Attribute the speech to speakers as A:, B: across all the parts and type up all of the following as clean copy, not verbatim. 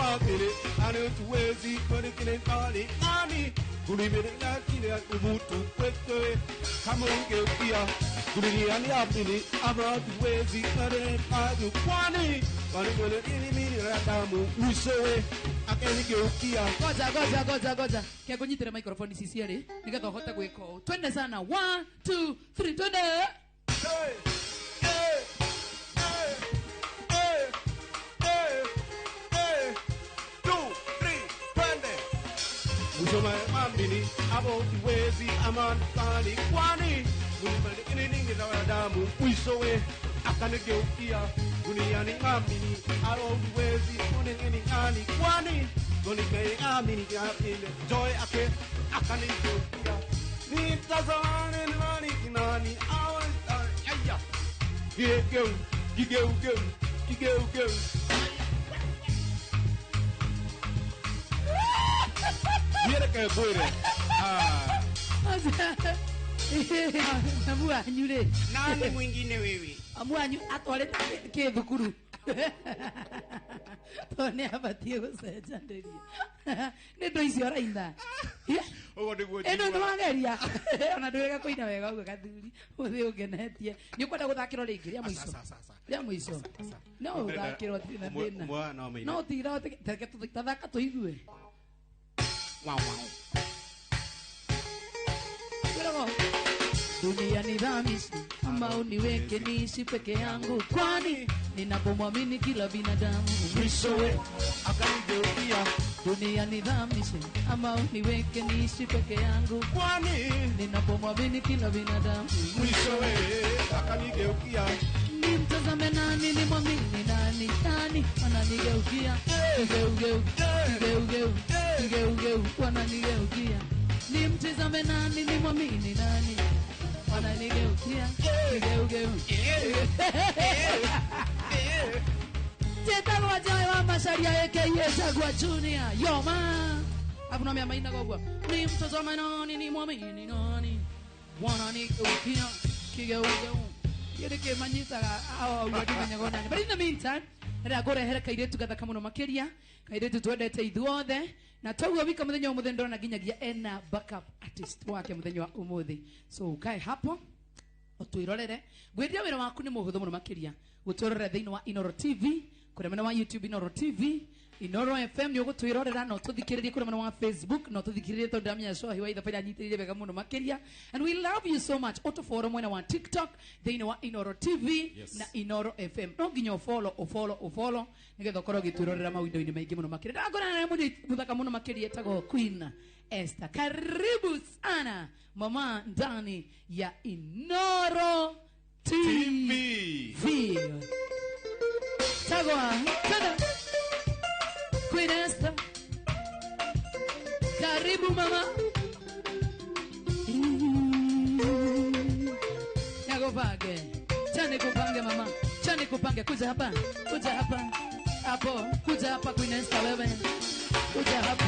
A: mapele ane tuwezi kone kine kali ani kulimele na kile umutu kweto kama ungeukia kuliniani apili ama tuwezi kone kali kwani kone kone ini mini radamu usowe akeni geukia
B: goja kia kunyitira microphone sisiere nigetha hote gwiko twende sana 1 2 3 twende
A: Usoma mambini abo tuwezi amani kwani kulimele ini na radamu usowe akeni geukia kuliniani mambini abo tuwezi kone kine kwani Gonikei amini kapile joy ake akanigeukia nitazame nani kinani aya gigeu Mira que bure
B: Amua nyure
A: nani mwingine wewe
B: amua nyu atwale ke thukuru Tone abatie gucenjanderia ni ndo icio rainda
A: ogo niguo
B: eno ndo wageria ona ndwega kuina wega ugo gathuri uthi ugenetie ni kwenda guthakira ringi ria muico no uthakirwo thina thina no tira teke tuthaka tuigue
A: wow
B: Dunia ni dhamisi ama uniweke niishi peke yangu kwani ninapomwamini kila binadamu
A: mwishowe akanigeukia
B: Dunia ni dhamisi ama uniweke niishi peke yangu
A: kwani
B: ninapomwamini kila binadamu
A: mwishowe akanigeukia
B: nimtazame nani nimwamini nani ananigeukia geu wananigeukia nimtazame nani nimwamini nani wananigeukia geu Teta wajai wa masharia aka Gwa Junior Yoma Abuna mea maina gogwa Ni mtazama nani ni mwamini nani wananigeukia geu Yereke manyita awa wadima nyagona But in the meantime Hera gore hera kairetu gatha kamuno makeria Kairetu tuwedete idhuothe Na tauwa wika mdhenyo umudhe ndona ginyagia ena backup artist wake mdhenyo wa umudhi So ukae hapo Otuirorere Gwedia wira waku ni muhuthu muno makeria Utuirorere thini wa Inoro TV Kure mena wa YouTube Inoro TV Inoro FM ni ugutuirorera no tuthikiririe kure mena wa Facebook no tuthikiririe to damia so hiwa itha pera nyitiririe bega muno makeria and we love you so much auto follow mwena wa TikTok thini wa Inoro TV na Inoro FM no ginyo follow nigetha korwo gituirorera mawindo ini maingi muno makeria ndagora na muthaka muno makeria etago Queen Esther karibu sana mama ndani ya Inoro TV Tagwa tada Queen Esther karibu mama Yagopange chane kupange mama chane kupange kuja hapa hapo kuja hapa Queen Esther wewe kuja hapa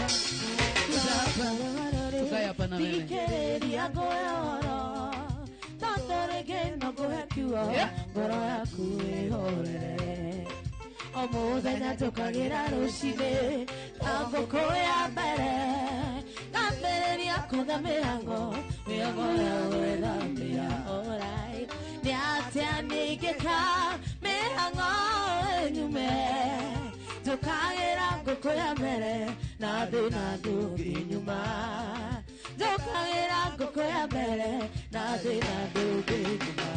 B: tukae hapa na wewe Tantorege no kuhekiwa ngoro yaku ihorere Omuthenya tukagira rucine Ngũkũ ya mbere Ngambĩrĩria kũtha mĩhango ya gwĩthambia alright Nĩ atĩa ningĩka mĩhango nyume Tukagĩra ngũkũ ya mbere Na thĩna ndũngĩ nyuma Tukagĩra ngũkũ ya mbere Na thĩna ndũngĩ nyuma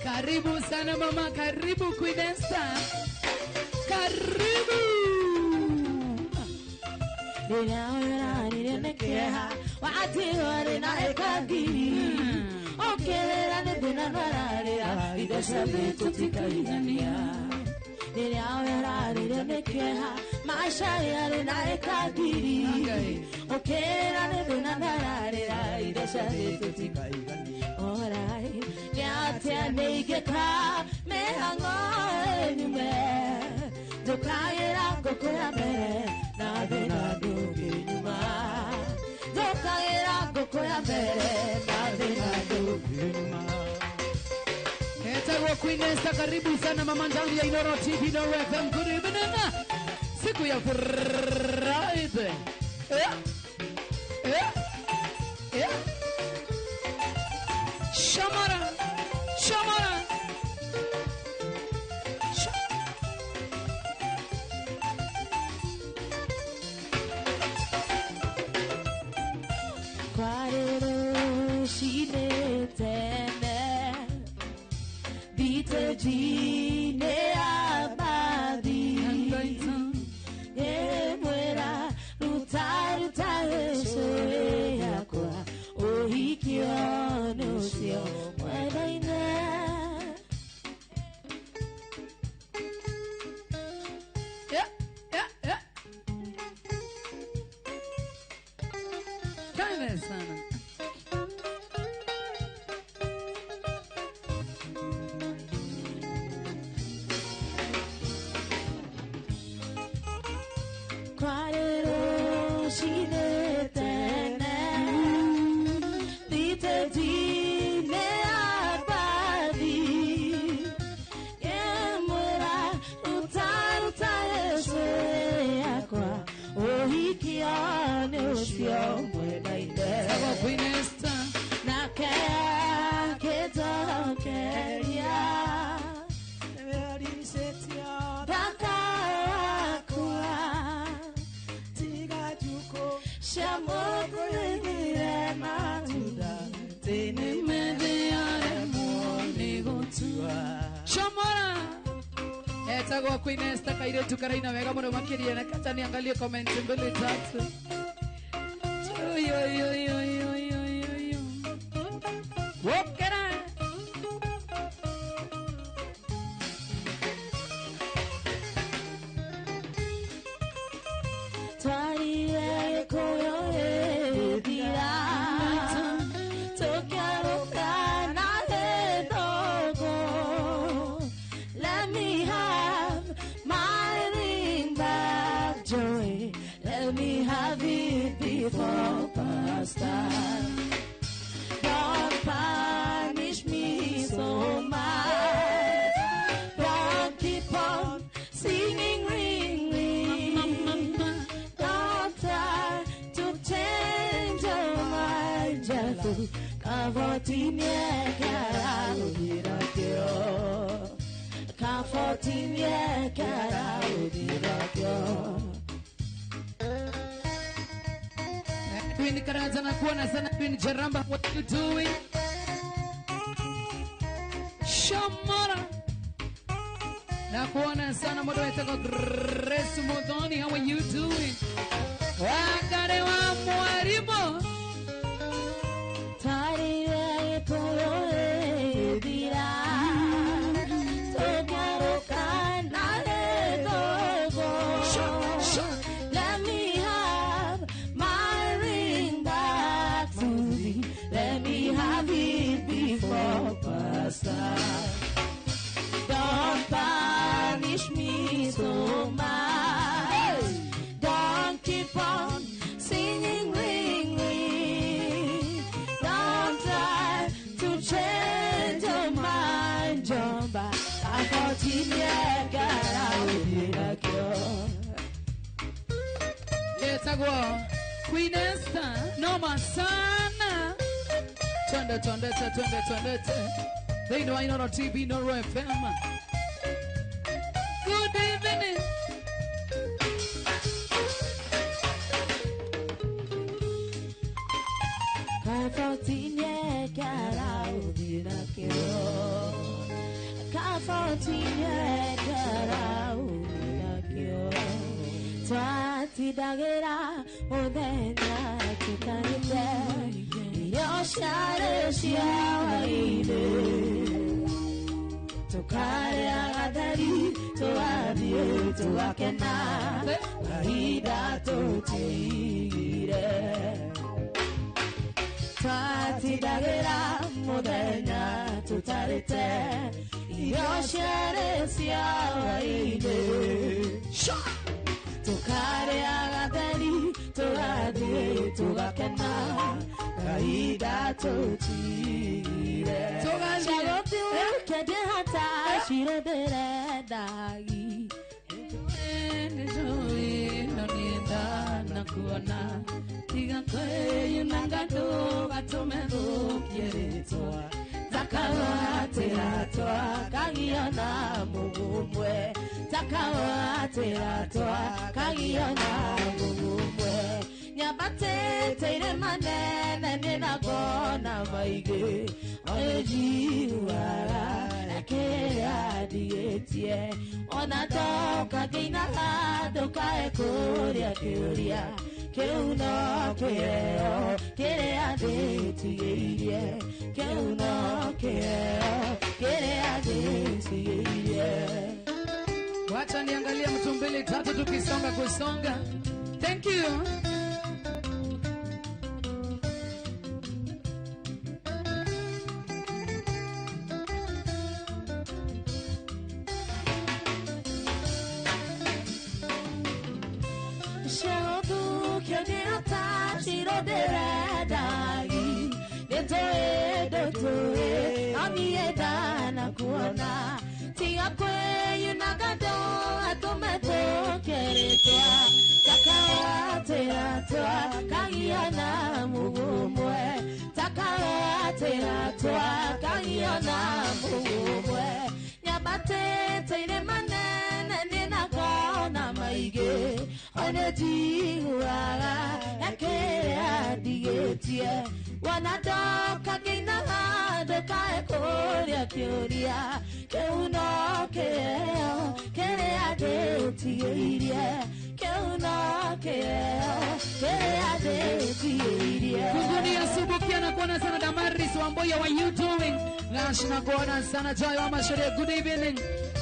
B: Karibu sana mama, karibu Queen Esther. Karibu. Ninanekeha wakati wale na ekagiri. Okelera nebena nararea idesha betu tikaigania. Ninanekeha maisha yale na ekagiri. Okelera nebena nararea idesha betu tikaigania. Alright. Nyatia neigeka mehango enyume Tukagĩra ngũkũ ya mbere Na
C: thina ndunginyuma ndokagira ngoko ya mbere na thina ndunginyuma.
B: Etagwa Queen Esther, karibu sana mama ndangu ya Inoro TV Inoro FM. Good evening. Siku ya Friday. Shamara.
C: Kwarero shine tene bite jine abadi emwera ruta shoe yakwa ohikio no sio mwadaina.
B: Kale sana.
C: Kwarero shine tene bite jine abadi emwera ruta shoe yakwa ohikio no sio mwadaina.
B: Etagwa Queen Esther.
C: Nakea ketokeria Dakakua Shamoko yedire matuda Tene medeare mwone gotua
B: Shamara. Etagwa Queen Esther, kairetu karaina wega muno makiria na kata niangalie comment mbili tatu. Yo. Wokera.
C: Twarie koyo edira Tokiaruka na hedogo. Let me have my ring back, joy. Let me have it before past time. Don't punish me so much. Don't keep on singing ring ring. Don't try to change your mind. Just Kavotinie kara udirakyo. Kavotinie kara udirakyo.
B: Queen Karaza na kuona sana Queen Jaramba, what you doing? Shamara. Na kuona sana moderator kwa Grace Modoni, how are you doing? Wakare wa mwarimu.
C: Twarie koyo edira Tokiaruka na hedogo. Let me have my ring back, Susie. Let me have it before past time. Don't punish me so much. Don't keep on singing ring ring. Don't try to change your mind, Jomba. I thought you
B: Etagwa Queen Esther, noma sana. Twende. They know I know on TV, Inoro FM. Good evening.
C: Kafotinye kara udirakyo. Kafotinye kara udirakyo. Twatidagera odenya tukarite. Yoshare shiawaide. Tukare agadari tuadie tuakena. Aida tutigire. Twatidagera odenya tutarite. Yoshare shiawaide. Toka Nare agadeli Turadi Tugakena Kaida Totire Charoti Kede Hata Shirodere Dagi Enjoy Nonida Nakuana Tiga Kwe Yunangado Gatomero Kieretoa Takawa Teratoa Kagiana Mugumwe Takawa Teratoa Kagiana Mugumwe Nyabate Tere Manene Nena Gona Maige Oyeji Wara Ekea Dietie Onado Kagina Doka Ekoria Keoria Keuno Keo Kere Adeti Ye Keuno Keo Kere Adeti Ye
B: Wacha niangalia mtu mbili tatu tukisonga kusonga. Thank you.
C: Sheodu Kediata Shiroderadagi Detoe Dotoe Amieda Nakuana Tiakwe Yunagado Atometo Keretoa Takawa Teratoa Kagiana Mugumwe Takawa Teratoa Kagiana Mugumwe Nyabate Teire Manene Nina Kona Maige Oneti Huara Ekea Digetie Wanadoka Gina Doka Ekoria Kioria Keuno Keo Kerea Detiirie Keuno Keo Kerea Detiirie
B: Kugunia Subukia na kuona sana Damaris Wamboya, what you doing? Gash na kuona sana Joy wa Masharia, good evening.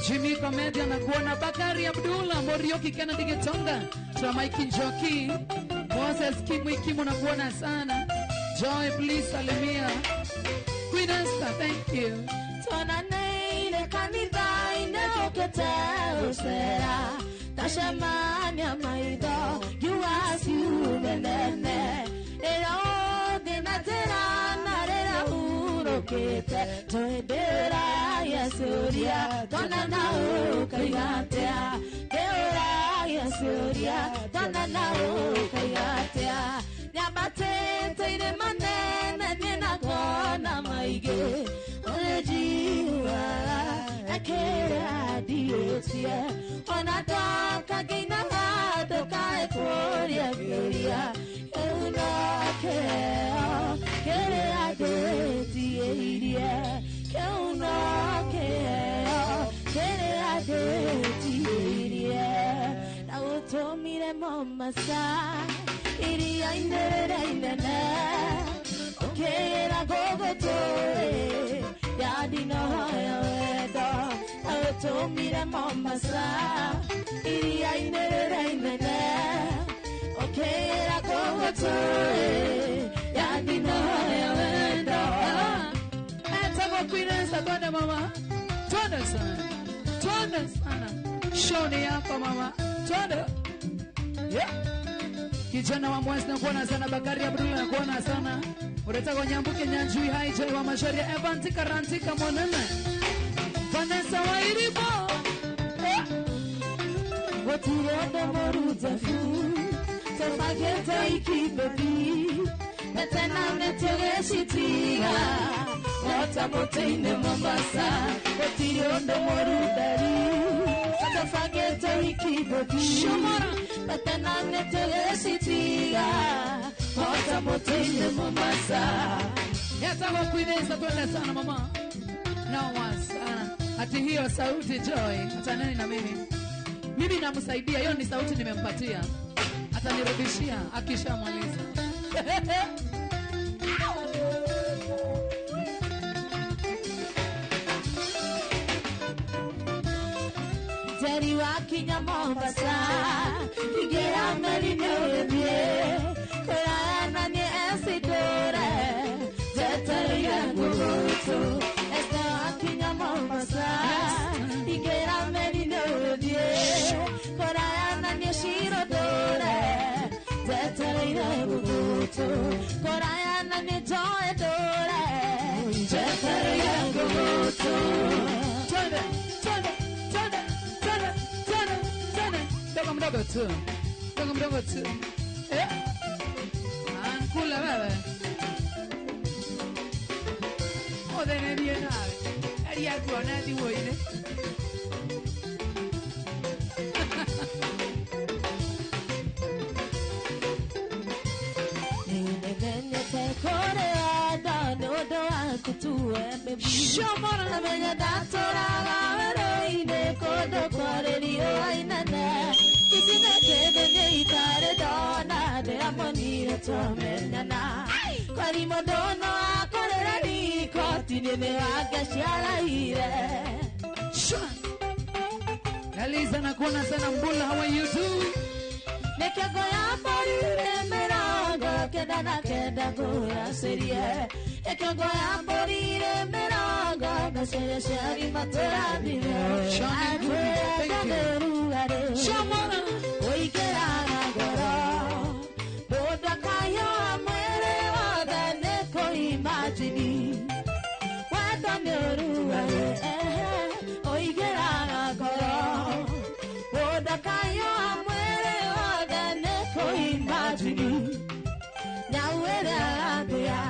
B: Jimmy Comedia na kuona Bakari Abdullah Morioki Kennedy Gitonga Tramaiki Njoki Moses Kimwi Kimu na kuona sana Joy, please salimia Queen Esther, thank you.
C: Tona neile kanida inokete usera Tashamanya maido Yuasi umenene Era odina tera narera urokete Toedera yasuria Tona na ukayatea Deora yasuria Tona na ukayatea Nyabate teire manene Nina kona maige Onejiwa Ekera dietie Onatoka gina Doka ekoria Gloria Euna keo Kerea dietie Keuna keo Kerea dietie Na utomire momasa Iria inere inene Okera gogotoe Yadi no hoya wedo Automire momasa Iria inere inene Okera gogotoe Yadi no hoya wedo
B: Etamo Queen Esther, twende mama. Twende sana. Twende sana. Shoni yako mama. Twende. Yeah. Kijana wa Mwezi na kuona sana Bakari Abdullah na kuona sana Ureta kwa Nyambuke Nyanjui Hai Joy wa Masharia Evantika Rantika Monene Vanessa wa Iribo
C: Otirodo moruza fu Tefageta ikibebi Netena neteleshitiga Watamoteine Mombasa Otirodo morudari Tefageta ikibebi
B: Shamara
C: Netena neteleshitiga Watamoteine Mombasa
B: Yata kwa Queen Esther, twende sana mama. No sana. Ati hiyo sauti Joy ataneni na mimi. Mimi namsaidia, hiyo ni sauti nimempatia. Atanirudishia akishamaliza.
C: Jerry wakinya Mombasa Igera meli nyebie Korana nye esidore Jetari ya ngurutu Este wakinya Mombasa Igera meli nyebie Korana nye shirodo toe dole Chekere yangu moto
B: Twende, twende, twende, twende, twende, twende. Dogo mdogo tu. Dogo mdogo tu. Ankula wewe. Ode ndiye nawe. Ali yako nadi woine.
C: Shomora menya datora gaweroine kodo korerio ainane Kisine kede neitare dona de amonire tomenyana Kwari modono akorera ni kotini me wagashiala ire
B: Eliza nakuona sana Mbula, how are you too?
C: Nekego ya morire merago keda na keda goya serie Ekego ya morire merago gasere shari matora bire
B: Thank you.
C: Shamona oikera goro Boda kayo amwere wada neko imagine Wada meruare oikera goro Boda kayo amwere wada neko imagine Nyawere adea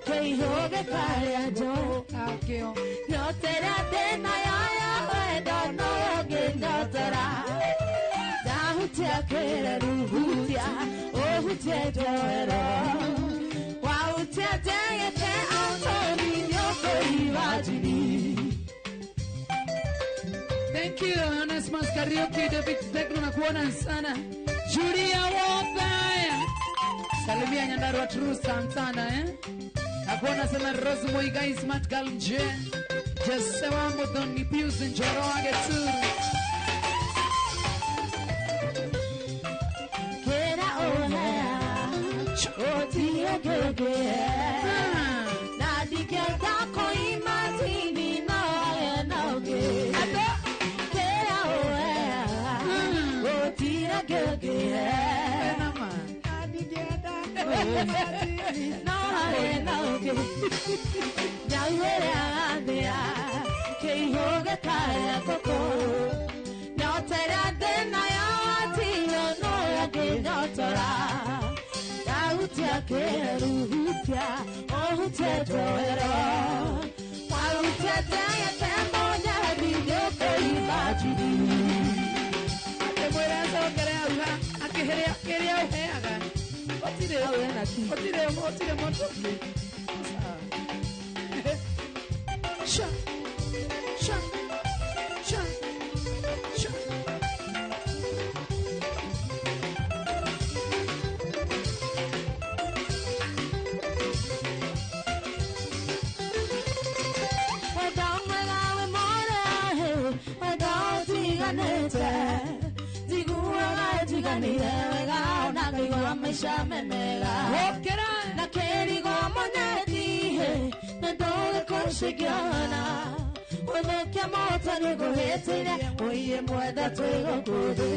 C: Kei hoge kaya jo
B: Akio.
C: Nyotera dena ya wedo no yoge nyotera Dahutia kere ruhutia Ohutia joero Wahutia deye te autoni nyoko iwajini
B: Thank you, Onesmus Karaoke, David Zegno nakuona sana. Julia Wabaya. Salimia Nyandarua True sana Nakuona sana Rose Moigai Smart Girl Nje. Jesse Wambo Doni Pius Njoroage tu.
C: Kera ohea Otia gege Nadi kega koi matini na nauge Kera ohea Otia gege
B: Nama.
C: No, Nyawere adea Kei hoge kaya koko Nyotera dena ya watino no yage nyotora Yahutia keruhutia Ohutia joero Wahutia daya tembo nyabi Yoko ibajiri
B: Atemweleza okere auha. Akiherea uheaga. Otire moto. Sha. Sha. Sha. Sha. Okera.
C: Na keri gomo neti na dole konshigiana Omekia mota ni gohetire oye mweda twego kude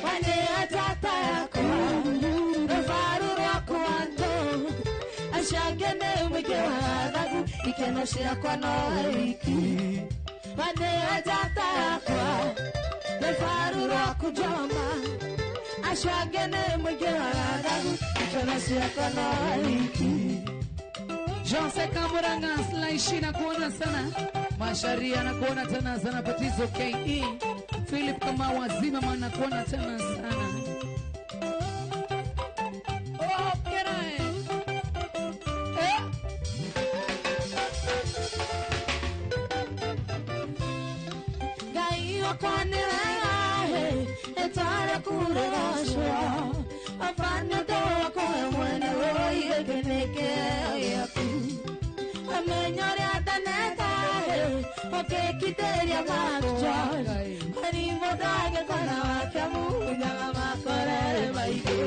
C: Wane atata yako Refaru rako ando Ashagene umekewa dagu Ikeno shirakwa no iki Wane atata yako Refaru rako joma Ashagene umekewa dagu Ikeno shirakwa no iki
B: Jose Kamuranga Slaishi nakuona sana. Masharia nakuona tena sana. Patizo KE. Philip Kamawa Zimmerman nakuona tena sana. Oh, kerae.
C: Gai okone he etara kure gasho afanya doa kwa mwene oye geneke yaku amenyore ataneta he oke kiteria macho ani modage kona wakamu nyama makore baige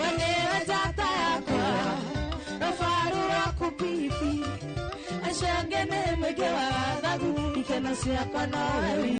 C: wane atata yakwa rafaru wakupipi ashangene megewa dagu ikena siya kana